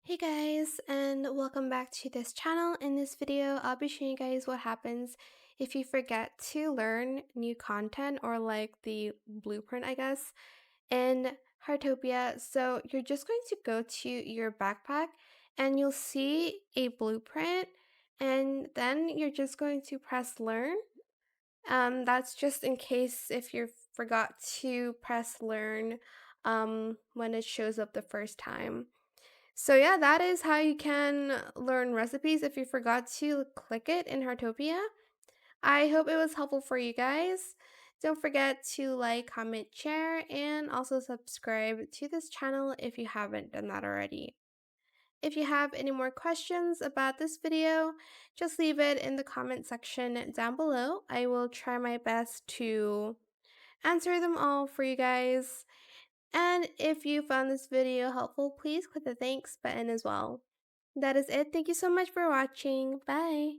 Hey guys, and welcome back to this channel. In this video, I'll be showing you guys what happens if you forget to learn new content or like the blueprint, I guess, in Heartopia. So you're just going to go to your backpack and you'll see a blueprint, and then you're just going to press learn. That's just in case if you forgot to press learn when it shows up the first time. So yeah, that is how you can learn recipes if you forgot to click it in Heartopia. I hope it was helpful for you guys. Don't forget to like, comment, share, and also subscribe to this channel if you haven't done that already. If you have any more questions about this video, just leave it in the comment section down below. I will try my best to answer them all for you guys. And if you found this video helpful, please click the thanks button as well. That is it. Thank you so much for watching. Bye.